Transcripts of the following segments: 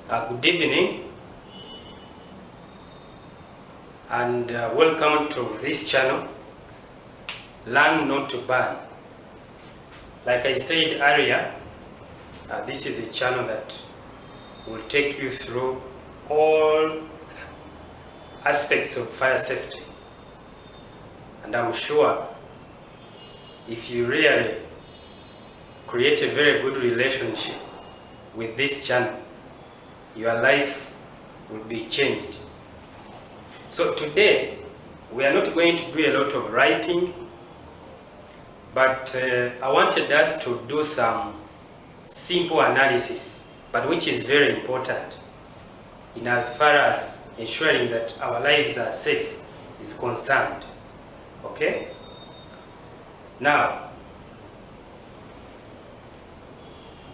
Good evening and welcome to this channel, Learn Not to Burn. Like I said earlier, this is a channel that will take you through all aspects of fire safety, and I'm sure if you really create a very good relationship with this channel, your life will be changed. So today we are not going to do a lot of writing, but I wanted us to do some simple analysis, but which is very important in as far as ensuring that our lives are safe is concerned. Okay? Now,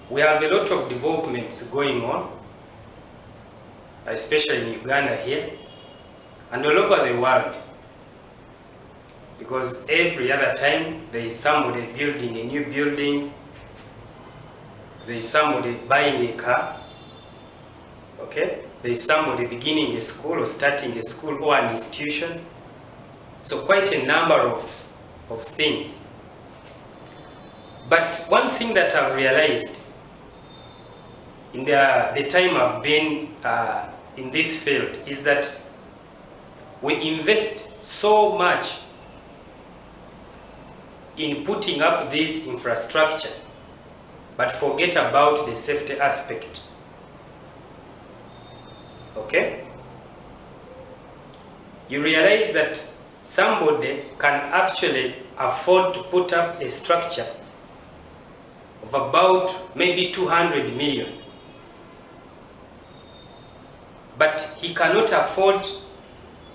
we have a lot of developments going on, especially in Uganda here and all over the world, because every other time there is somebody building a new building, there is somebody buying a car, okay? There is somebody beginning a school or starting a school or an institution. So quite a number of things. But one thing that I've realized in the time I've been in this field is that we invest so much in putting up this infrastructure, but forget about the safety aspect. Okay? You realize that somebody can actually afford to put up a structure of about maybe 200 million. But he cannot afford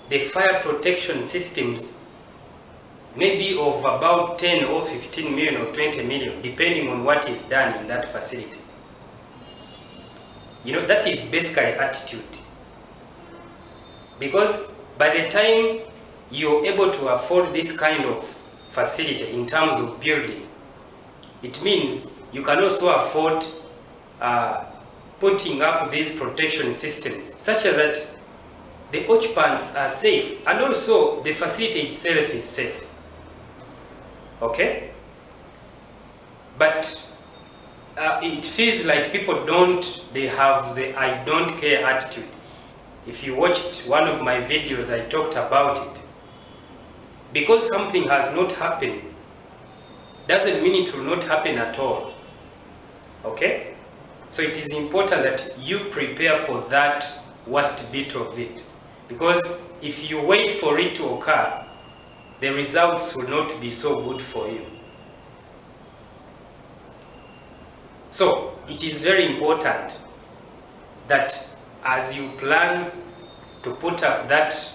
the fire protection systems maybe of about 10 or 15 million or 20 million, depending on what is done in that facility. You know, that is basically attitude. Because by the time you're able to afford this kind of facility in terms of building, it means you can also afford putting up these protection systems such that the occupants are safe and also the facility itself is safe. Okay? But it feels like people they have the I don't care attitude. If you watched one of my videos, I talked about it. Because something has not happened doesn't mean it will not happen at all. Okay? So it is important that you prepare for that worst bit of it. Because if you wait for it to occur, the results will not be so good for you. So it is very important that as you plan to put up that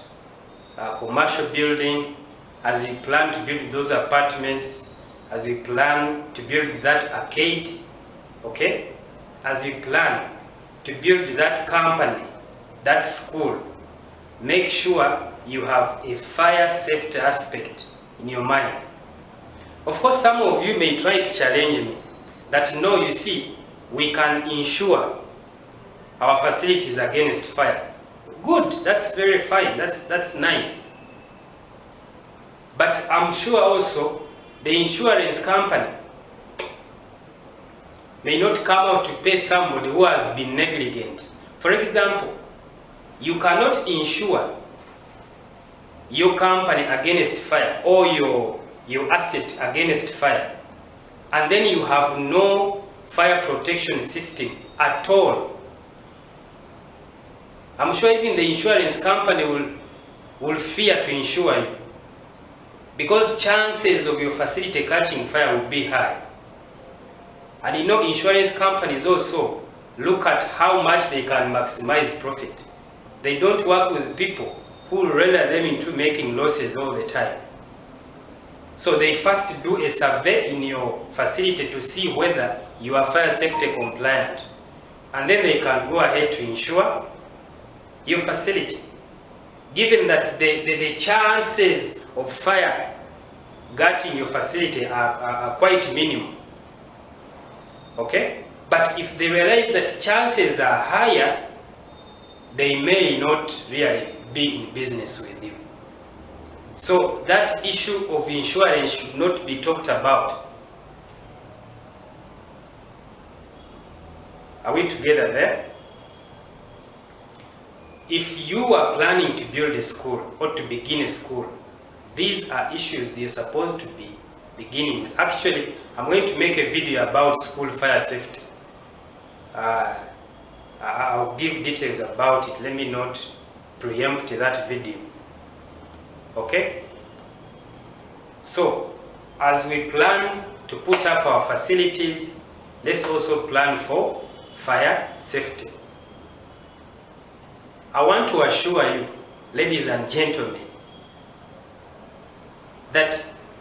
commercial building, as you plan to build those apartments, as you plan to build that arcade, okay? As you plan to build that company, that school, make sure you have a fire safety aspect in your mind. Of course, some of you may try to challenge me that no, you see, we can insure our facilities against fire. Good, that's very fine, that's nice. But I'm sure also the insurance company may not come out to pay somebody who has been negligent. For example, you cannot insure your company against fire or your asset against fire, and then you have no fire protection system at all. I'm sure even the insurance company will fear to insure you, because chances of your facility catching fire will be high. And you know, insurance companies also look at how much they can maximize profit. They don't work with people who rely them into making losses all the time. So they first do a survey in your facility to see whether you are fire safety compliant. And then they can go ahead to insure your facility. Given that the chances of fire getting your facility are quite minimum. Okay? But if they realize that chances are higher, they may not really be in business with you. So that issue of insurance should not be talked about. Are we together there? If you are planning to build a school or to begin a school, these are issues you're supposed to be beginning with. Actually, I'm going to make a video about school fire safety. I'll give details about it. Let me not preempt that video. Okay? So, as we plan to put up our facilities, let's also plan for fire safety. I want to assure you, ladies and gentlemen, that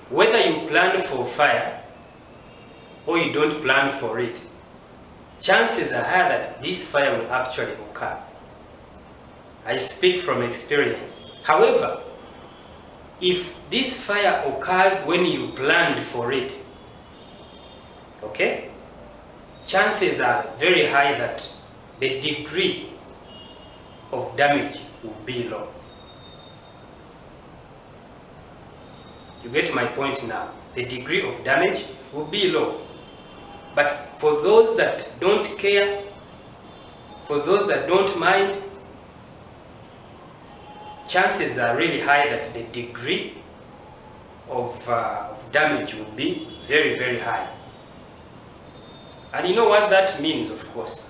whether you plan for fire or you don't plan for it, chances are high that this fire will actually occur. I speak from experience. However, if this fire occurs when you planned for it, okay, chances are very high that the degree of damage will be low. You get my point now. The degree of damage will be low. But for those that don't care, for those that don't mind, chances are really high that the degree of damage will be very, very high. And you know what that means, of course.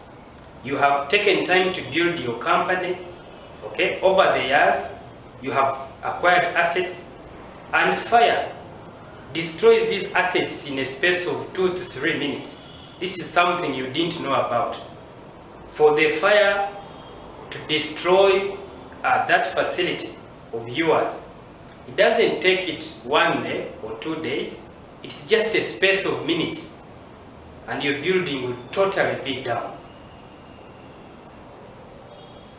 You have taken time to build your company, okay? Over the years, you have acquired assets, and fire destroys these assets in a space of 2 to 3 minutes. This is something you didn't know about. For the fire to destroy that facility of yours, it doesn't take it 1 day or 2 days. It's just a space of minutes, and your building will totally be down.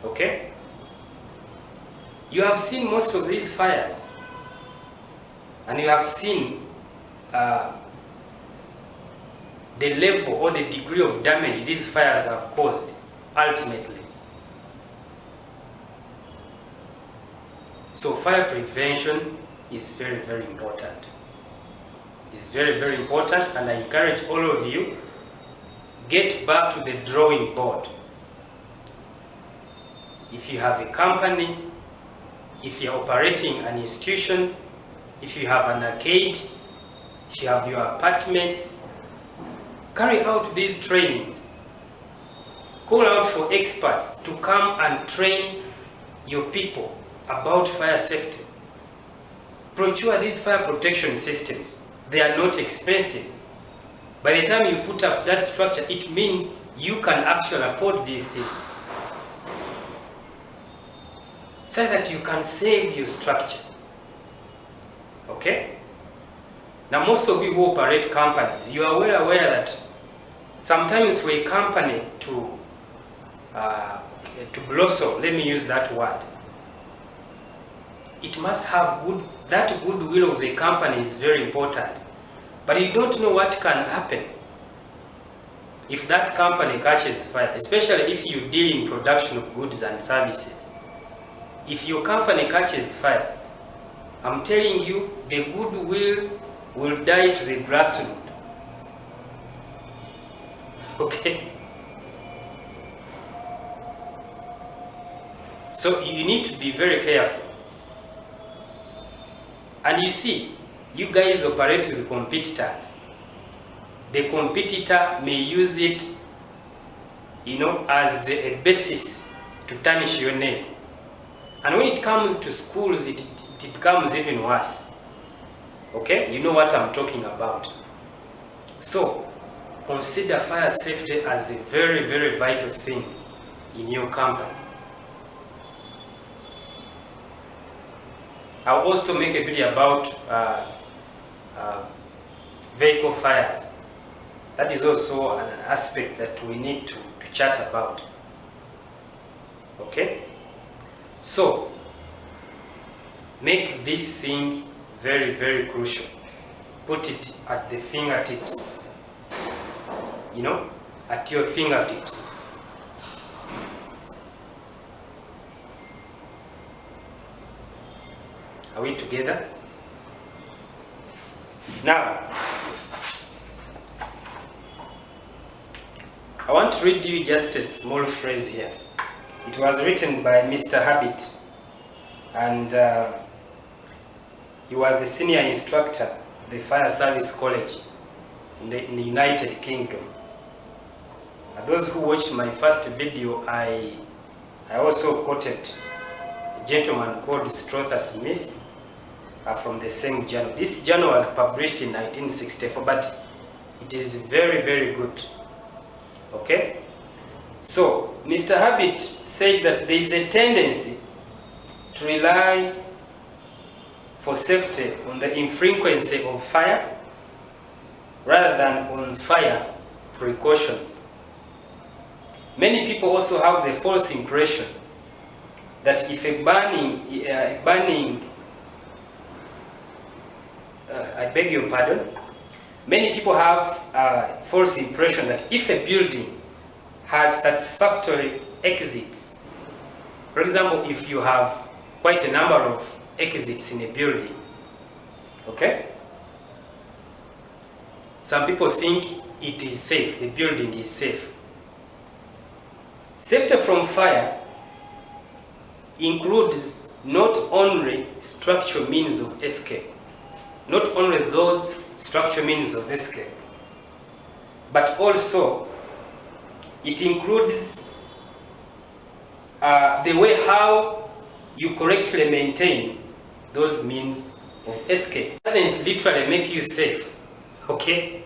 Okay? You have seen most of these fires, and you have seen the level or the degree of damage these fires have caused ultimately. So fire prevention is very, very important. It's very, very important, and I encourage all of you, get back to the drawing board. If you have a company, if you're operating an institution, if you have an arcade, if you have your apartments, carry out these trainings. Call out for experts to come and train your people about fire safety. Procure these fire protection systems. They are not expensive. By the time you put up that structure, it means you can actually afford these things, so that you can save your structure. Okay? Now, most of you who operate companies, you are well aware that sometimes for a company to blossom, let me use that word, it must have that goodwill of the company is very important. But you don't know what can happen if that company catches fire, especially if you deal in production of goods and services. If your company catches fire, I'm telling you, the goodwill will die to the grassroots. Okay? So you need to be very careful. And you see, you guys operate with competitors. The competitor may use it, as a basis to tarnish your name. And when it comes to schools, it becomes even worse. Okay? You know what I'm talking about. So, consider fire safety as a very, very vital thing in your company. I'll also make a video about vehicle fires. That is also an aspect that we need to chat about. Okay? So, make this thing very, very crucial. Put it at the fingertips. At your fingertips. Are we together? Now, I want to read you just a small phrase here. It was written by Mr. Habit, and he was the senior instructor of the Fire Service College in the United Kingdom. Those who watched my first video, I also quoted a gentleman called Strother Smith from the same journal. This journal was published in 1964, but it is very, very good. Okay? So, Mr. Habit said that there is a tendency to rely for safety on the infrequency of fire rather than on fire precautions. Many people also have the false impression that if a many people have a false impression that if a building has satisfactory exits, for example, if you have quite a number of exits in a building, okay? Some people think it is safe, the building is safe. Safety from fire includes not only structural means of escape, not only those structural means of escape, but also it includes the way how you correctly maintain those means of escape. It doesn't literally make you safe, okay?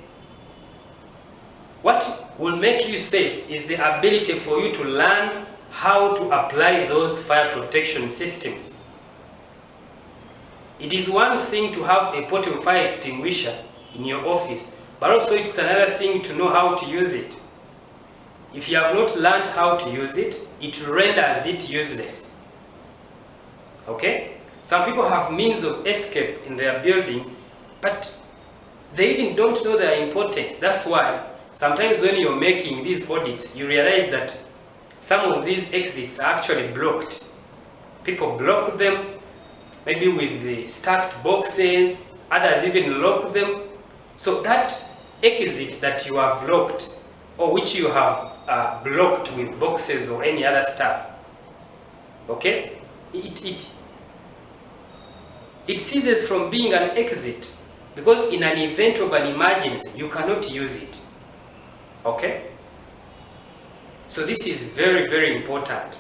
What will make you safe is the ability for you to learn how to apply those fire protection systems. It is one thing to have a portable fire extinguisher in your office, but also it's another thing to know how to use it. If you have not learned how to use it, it renders it useless. Okay? Some people have means of escape in their buildings, but they even don't know their importance. That's why sometimes when you're making these audits, you realize that some of these exits are actually blocked. People block them, maybe with the stacked boxes, others even lock them. So that exit that you have locked, or which you have blocked with boxes or any other stuff, okay, it ceases from being an exit, because in an event of an emergency, you cannot use it, okay? So this is very, very important.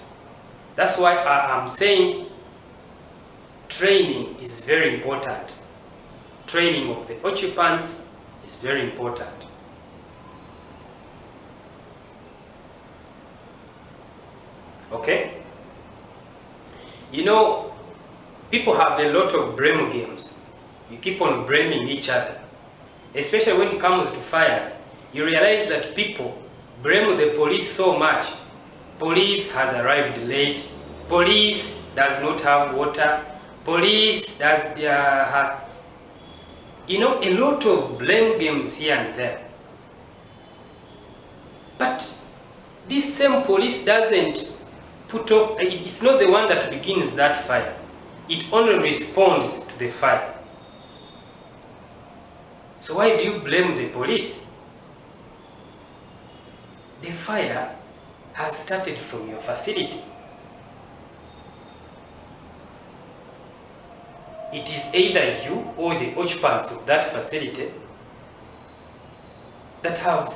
That's why I'm saying training is very important. Training of the occupants is very important. Okay? You know, people have a lot of blame games. You keep on blaming each other. Especially when it comes to fires. You realize that people blame the police so much. Police has arrived late. Police does not have water. Police does their... You know, a lot of blame games here and there. But this same police doesn't put off, it's not the one that begins that fire. It only responds to the fire. So why do you blame the police? The fire has started from your facility. It is either you or the occupants of that facility that have,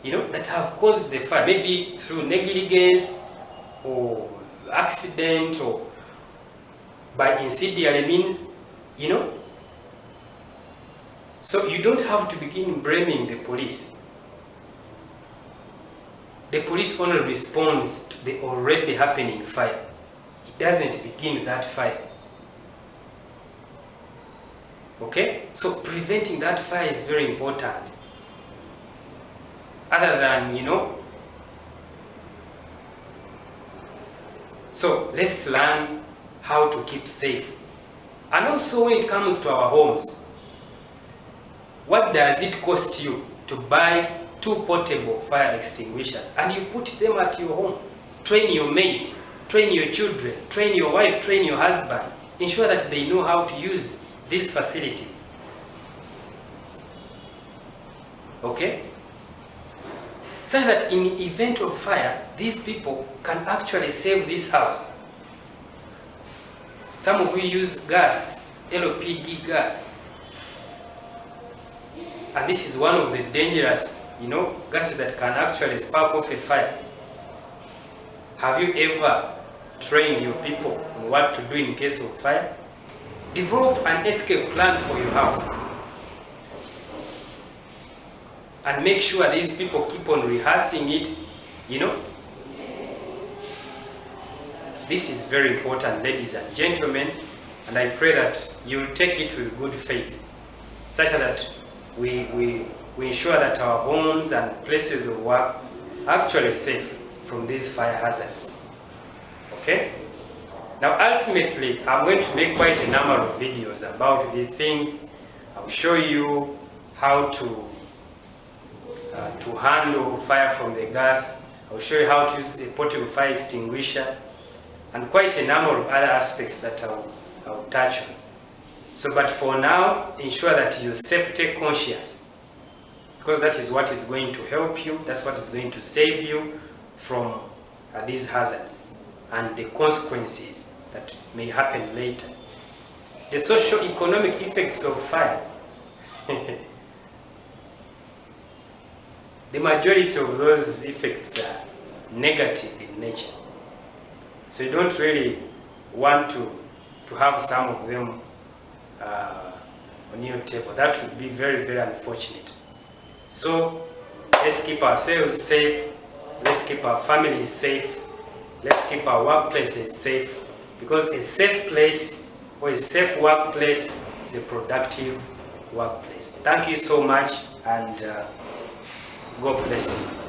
that have caused the fire, maybe through negligence or accident or by incendiary means, So you don't have to begin blaming the police. The police only responds to the already happening fire. It doesn't begin that fire. Okay? So preventing that fire is very important. Other than, So let's learn how to keep safe. And also when it comes to our homes, what does it cost you to buy 2 portable fire extinguishers and you put them at your home? Train your maid, train your children, train your wife, train your husband. ensure that they know how to use these facilities. Okay? So that in the event of fire, these people can actually save this house. Some of you use gas, LPG gas. And this is one of the dangerous, gases that can actually spark off a fire. Have you ever trained your people on what to do in case of fire? Develop an escape plan for your house. And make sure these people keep on rehearsing it, This is very important, ladies and gentlemen, and I pray that you will take it with good faith, such that we ensure that our homes and places of work are actually safe from these fire hazards. Okay? Now ultimately, I'm going to make quite a number of videos about these things. I'll show you how to handle fire from the gas. I'll show you how to use a portable fire extinguisher, and quite a number of other aspects that I'll touch on. So, but for now, ensure that you're safety conscious, because that is what is going to help you, that's what is going to save you from these hazards and the consequences that may happen later. The socio-economic effects of fire. The majority of those effects are negative in nature. So you don't really want to have some of them on your table. That would be very, very unfortunate. So let's keep ourselves safe. Let's keep our families safe. Let's keep our workplaces safe, because a safe place or a safe workplace is a productive workplace. Thank you so much, and God bless you.